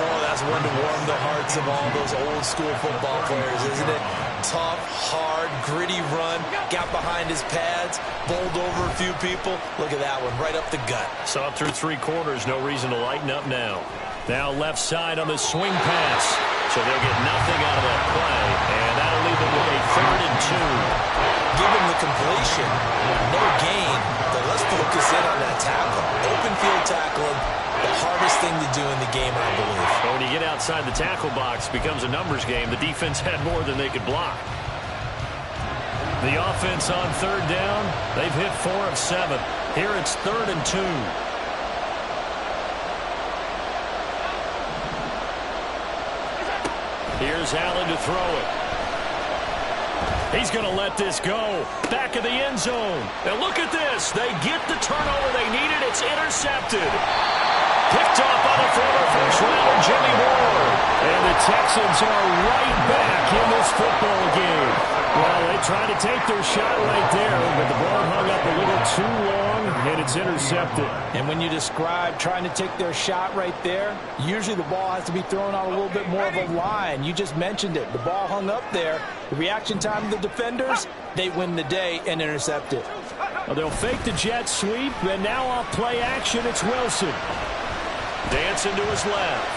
Oh, that's one to warm the hearts of all those old school football players, isn't it? Tough, hard, gritty run, got behind his pads, bowled over a few people. Look at that one, right up the gut. Saw through 3 quarters, no reason to lighten up now. Now left side on the swing pass. So they'll get nothing out of that play, and that'll leave them with a 3rd and 2. Give him the completion, no gain, but let's focus in on that tackle. Open field tackling, the hardest thing to do in the game, I believe. But when you get outside the tackle box, it becomes a numbers game. The defense had more than they could block. The offense on 3rd down, they've hit 4 of 7. Here it's 3rd and 2. Here's Allen to throw it. He's going to let this go. Back of the end zone. And look at this. They get the turnover they needed. It's intercepted. Picked off by the former first-rounder Jimmy Ward. And the Texans are right back in this football game. Well, they tried to take their shot right there, but the ball hung up a little too long, and it's intercepted. And when you describe trying to take their shot right there, usually the ball has to be thrown on a little bit more of a line. You just mentioned it. The ball hung up there. The reaction time of the defenders, they win the day and intercept it. Well, they'll fake the jet sweep, and now off play action, it's Wilson. Dancing to his left.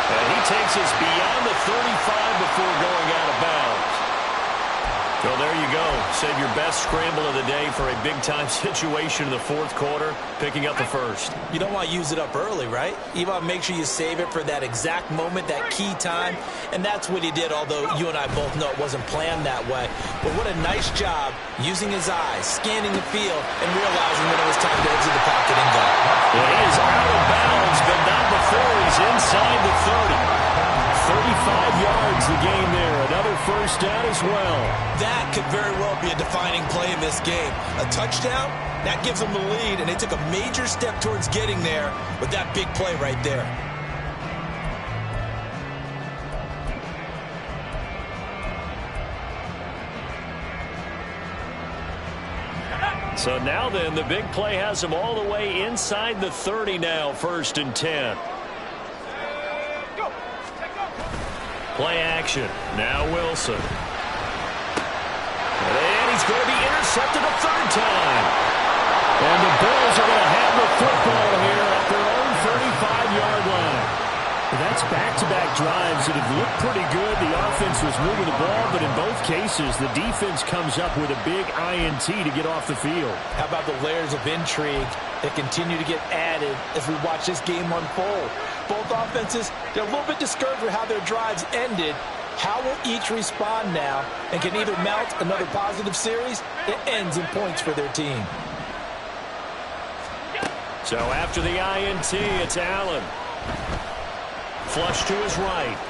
And he takes us beyond the 35 before going out of bounds. So there you go. Save your best scramble of the day for a big-time situation in the 4th quarter, picking up the 1st. You don't want to use it up early, right? You want to make sure you save it for that exact moment, that key time. And that's what he did, although you and I both know it wasn't planned that way. But what a nice job using his eyes, scanning the field, and realizing when it was time to exit the pocket and go. Well, he is out of bounds, but not before he's inside the 30. 35 yards the gain there. Another 1st down as well. That could very well be a defining play in this game. A touchdown, that gives them the lead, and they took a major step towards getting there with that big play right there. So now then, the big play has them all the way inside the 30 now, 1st and 10. Play action. Now Wilson. And he's going to be intercepted a 3rd time. And the Bills are going to have the football here at their own 35-yard line. That's back-to-back drives that have looked pretty good. The offense was moving the ball, but in both cases, the defense comes up with a big INT to get off the field. How about the layers of intrigue that continue to get added as we watch this game unfold? Both offenses, they're a little bit discouraged with how their drives ended. How will each respond now and can either mount another positive series? It ends in points for their team. So after the INT, it's Allen. Flush to his right.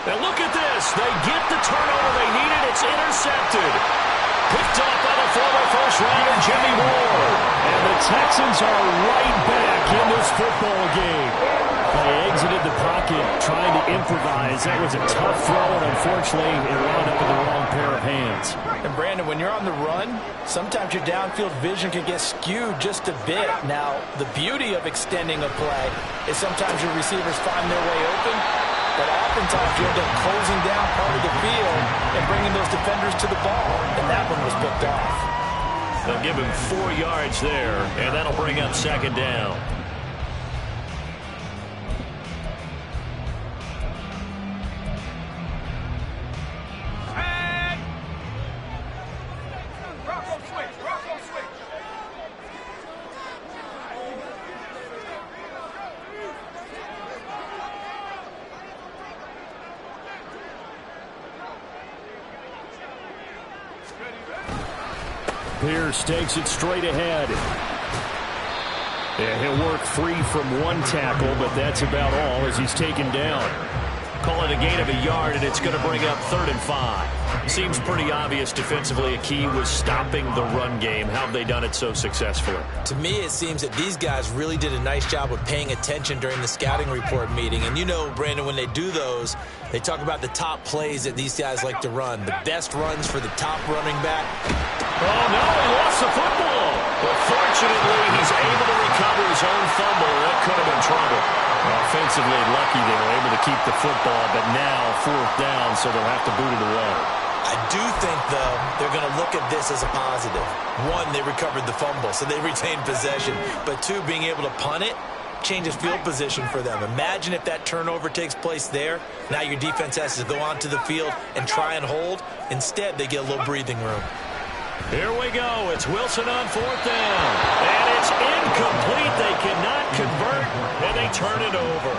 And look at this. They get the turnover they needed. It's intercepted. Picked off by the former first-rounder Jimmy Ward. And the Texans are right back in this football game. They exited the pocket trying to improvise. That was a tough throw, and unfortunately, it wound up in the wrong pair of hands. And Brandon, when you're on the run, sometimes your downfield vision can get skewed just a bit. Now, the beauty of extending a play is sometimes your receivers find their way open, but oftentimes you end up closing down part of the field and bringing those defenders to the ball, and that one was picked off. They'll give him 4 yards there, and that'll bring up 2nd down. Pierce takes it straight ahead. And he'll work free from one tackle, but that's about all as he's taken down. Call it a gain of a yard, and it's going to bring up 3rd and 5. Seems pretty obvious defensively a key was stopping the run game. How have they done it so successfully? To me, it seems that these guys really did a nice job of paying attention during the scouting report meeting. And you know, Brandon, when they do those, they talk about the top plays that these guys like to run. The best runs for the top running back. Oh, no, he lost the football. But fortunately, he's able to recover his own fumble. That could have been trouble. Offensively lucky they were able to keep the football, but now 4th down, so they'll have to boot it away. I do think, though, they're going to look at this as a positive. One, they recovered the fumble, so they retained possession. But two, being able to punt it changes field position for them. Imagine if that turnover takes place there. Now your defense has to go onto the field and try and hold. Instead, they get a little breathing room. Here we go. It's Wilson on 4th down. And it's incomplete. They cannot convert, and they turn it over.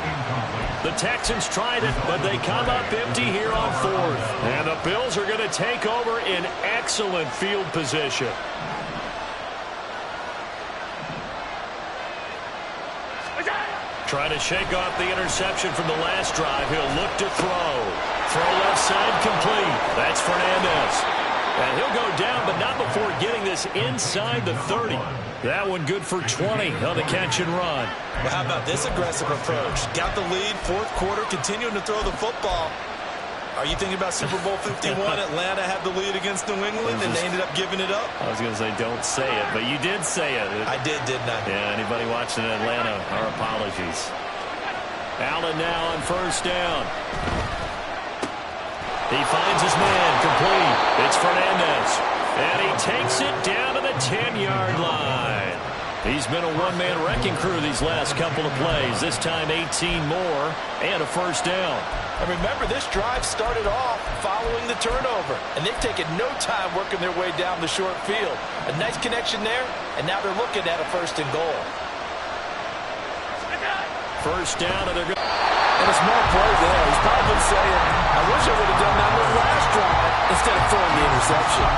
The Texans tried it, but they come up empty here on 4th. And the Bills are going to take over in excellent field position. Trying to shake off the interception from the last drive. He'll look to throw. Throw left side complete. That's Fernandez. And he'll go down, but not before getting this inside the 30. That one good for 20 on the catch and run. Well, how about this aggressive approach? Got the lead, 4th quarter, continuing to throw the football. Are you thinking about Super Bowl 51? Atlanta had the lead against New England, and they ended up giving it up? I was going to say don't say it, but you did say it. I did, didn't I? Yeah, anybody watching in Atlanta, our apologies. Allen now on 1st down. He finds his man, complete. It's Fernandez. And he takes it down to the 10-yard line. He's been a one-man wrecking crew these last couple of plays. This time 18 more and a 1st down. And remember, this drive started off following the turnover. And they've taken no time working their way down the short field. A nice connection there, and now they're looking at a 1st and goal. 1st down, and they're good. And a smart play there. He's probably saying, I wish I would have done that on the last drive instead of throwing the interception.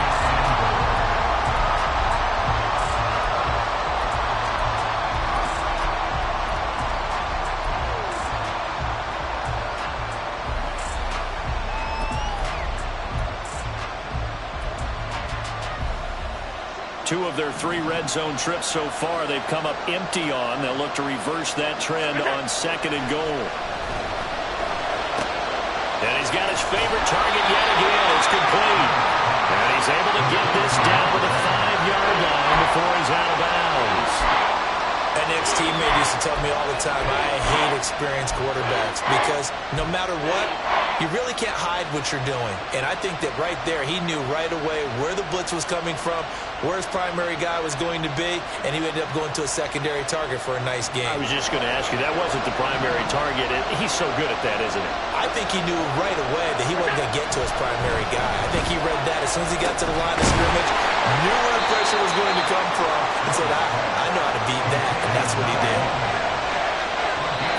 Two of their 3 red zone trips so far they've come up empty on. They'll look to reverse that trend on 2nd and goal. And he's got his favorite target yet again. It's complete. And he's able to get this down to the 5-yard line before he's out of bounds. An ex-teammate used to tell me all the time, I hate experienced quarterbacks because no matter what, you really can't hide what you're doing. And I think that right there, he knew right away where the blitz was coming from, where his primary guy was going to be, and he ended up going to a secondary target for a nice game. I was just going to ask you, that wasn't the primary target. He's so good at that, isn't he? I think he knew right away that he wasn't going to get to his primary guy. I think he read that as soon as he got to the line of scrimmage, knew where the pressure was going to come from, and said, I know how to beat that, and that's what he did.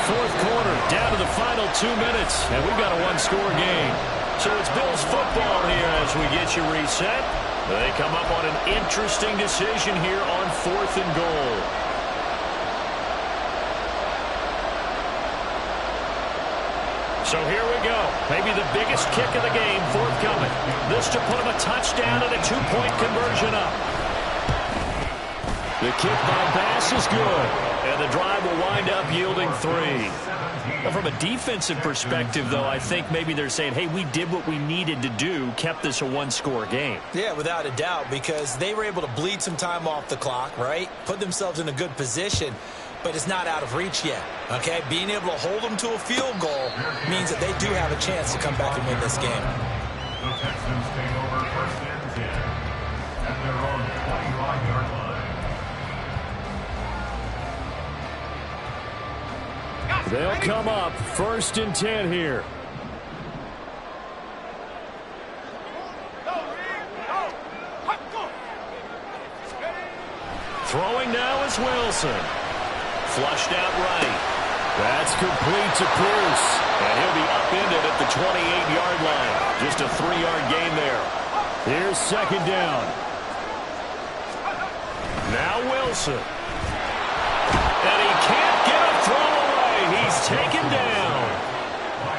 4th quarter, down to the final 2 minutes, and we've got a 1-score game. So it's Bills football here as we get you reset. They come up on an interesting decision here on 4th and goal. So here we go. Maybe the biggest kick of the game forthcoming. This to put him a touchdown and a 2-point conversion up. The kick by Bass is good, and the drive will wind up yielding 3. Well, from a defensive perspective, though, I think maybe they're saying, hey, we did what we needed to do, kept this a 1-score game. Yeah, without a doubt, because they were able to bleed some time off the clock, right? Put themselves in a good position, but it's not out of reach yet, okay? Being able to hold them to a field goal means that they do have a chance to come back and win this game. The Texans take over 1st and 10 at their own 25-yard line. They'll come up 1st and 10 here. Throwing now is Wilson. Flushed out right. That's complete to Pierce. And he'll be upended at the 28-yard line. Just a 3-yard gain there. Here's 2nd down. Now Wilson. And he can't get a throw away. He's taken down.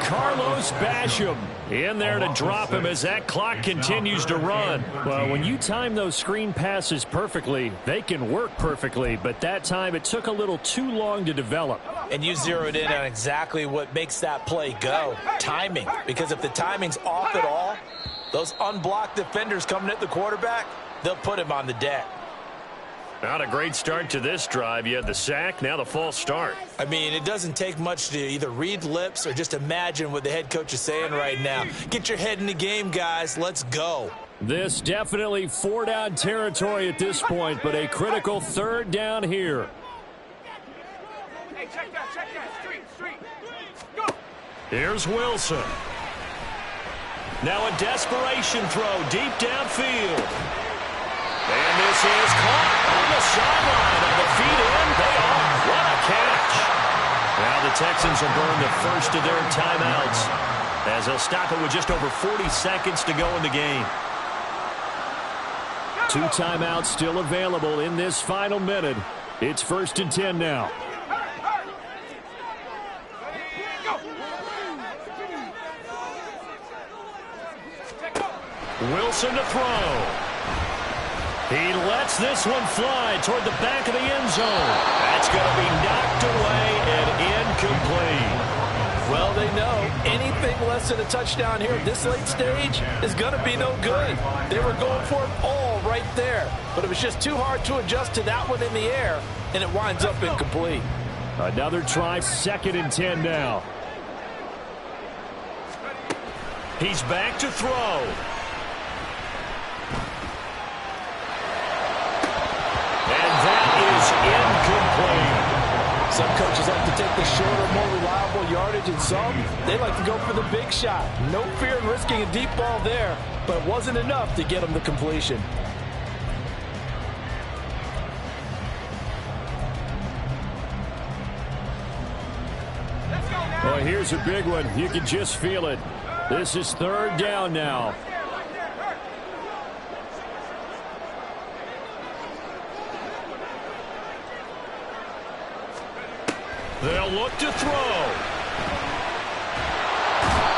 Carlos Basham in there to drop him as that clock continues to run. Well, when you time those screen passes perfectly, they can work perfectly. But that time, it took a little too long to develop. And you zeroed in on exactly what makes that play go. Timing. Because if the timing's off at all, those unblocked defenders coming at the quarterback, they'll put him on the deck. Not a great start to this drive. You had the sack, now the false start. I mean, it doesn't take much to either read lips or just imagine what the head coach is saying right now. Get your head in the game, guys. Let's go. This definitely 4-down territory at this point, but a critical 3rd down here. Hey, check that. Street. Go. Here's Wilson. Now a desperation throw deep downfield. And this is caught on the sideline. And the feet in, they are. What a catch. Now the Texans will burn the first of their timeouts as they'll stop it with just over 40 seconds to go in the game. 2 timeouts still available in this final minute. It's 1st and 10 now. Wilson to throw. He lets this one fly toward the back of the end zone. That's going to be knocked away and incomplete. Well, they know anything less than a touchdown here at this late stage is going to be no good. They were going for it all right there, but it was just too hard to adjust to that one in the air, and it winds up incomplete. Another try, 2nd and 10 now. He's back to throw. And that is incomplete. Some coaches like to take the shorter, more reliable yardage, and some, they like to go for the big shot. No fear in risking a deep ball there, but it wasn't enough to get them the completion. Well, here's a big one. You can just feel it. This is 3rd down now. They'll look to throw.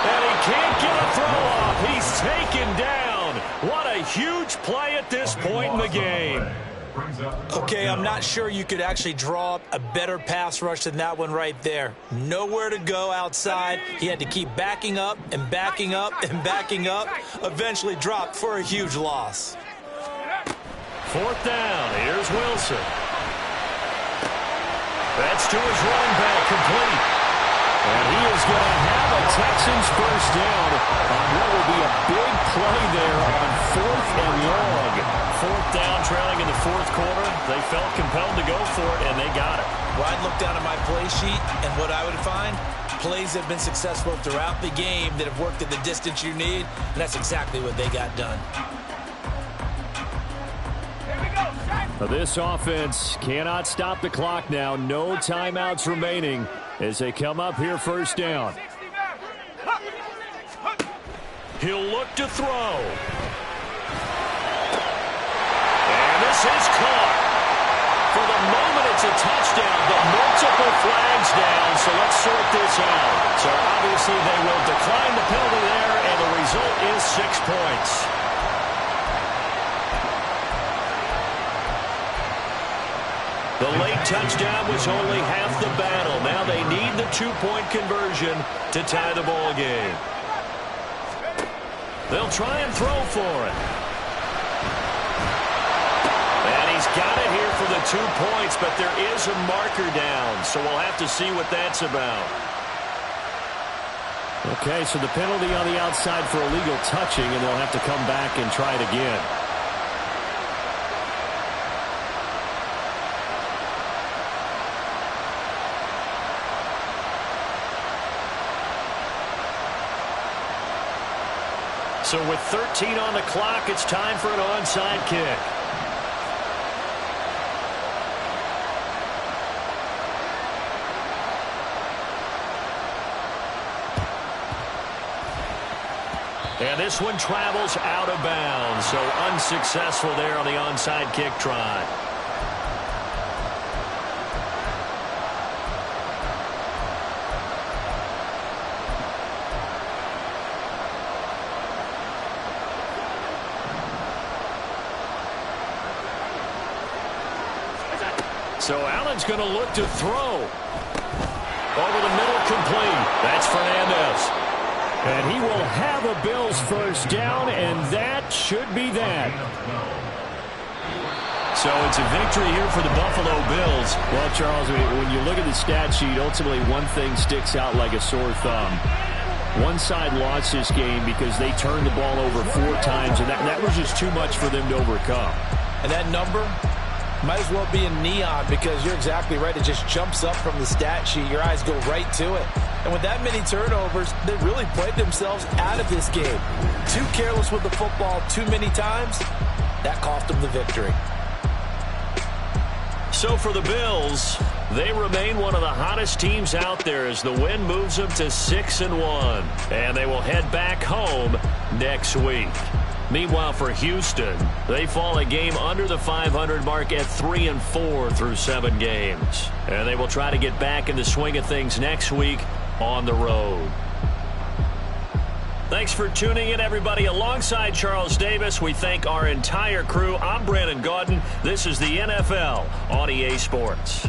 And he can't get a throw off. He's taken down. What a huge play at this point in the game. Okay, I'm not sure you could actually draw up a better pass rush than that one right there. Nowhere to go outside. He had to keep backing up and backing up and backing up. Eventually dropped for a huge loss. 4th down. Here's Wilson. That's to his running back, complete. And he is going to have a Texans first down on what will be a big play there on 4th and long. 4th down, trailing in the 4th quarter. They felt compelled to go for it, and they got it. Well, I'd look down at my play sheet, and what I would find, plays that have been successful throughout the game that have worked at the distance you need, and that's exactly what they got done. This offense cannot stop the clock now. No timeouts remaining as they come up here 1st down. He'll look to throw. And this is caught. For the moment, it's a touchdown, but multiple flags down, so let's sort this out. So obviously they will decline the penalty there, and the result is 6 points. The late touchdown was only half the battle. Now they need the 2-point conversion to tie the ball game. They'll try and throw for it. And he's got it here for the 2 points, but there is a marker down, so we'll have to see what that's about. Okay, so the penalty on the outside for illegal touching, and they'll have to come back and try it again. So with 13 on the clock, it's time for an onside kick. And this one travels out of bounds, so unsuccessful there on the onside kick try. So Allen's going to look to throw. Over the middle, complete. That's Fernandez. And he will have a Bills first down, and that should be that. So it's a victory here for the Buffalo Bills. Well, Charles, when you look at the stat sheet, ultimately one thing sticks out like a sore thumb. One side lost this game because they turned the ball over 4 times, and that was just too much for them to overcome. And that number might as well be in neon because you're exactly right. It just jumps up from the stat sheet. Your eyes go right to it. And with that many turnovers, they really played themselves out of this game. Too careless with the football too many times. That cost them the victory. So for the Bills, they remain one of the hottest teams out there as the win moves them to 6-1. And they will head back home next week. Meanwhile, for Houston, they fall a game under the 500 mark at 3-4 through 7 games. And they will try to get back in the swing of things next week on the road. Thanks for tuning in, everybody. Alongside Charles Davis, we thank our entire crew. I'm Brandon Gaudin. This is the NFL on EA Sports.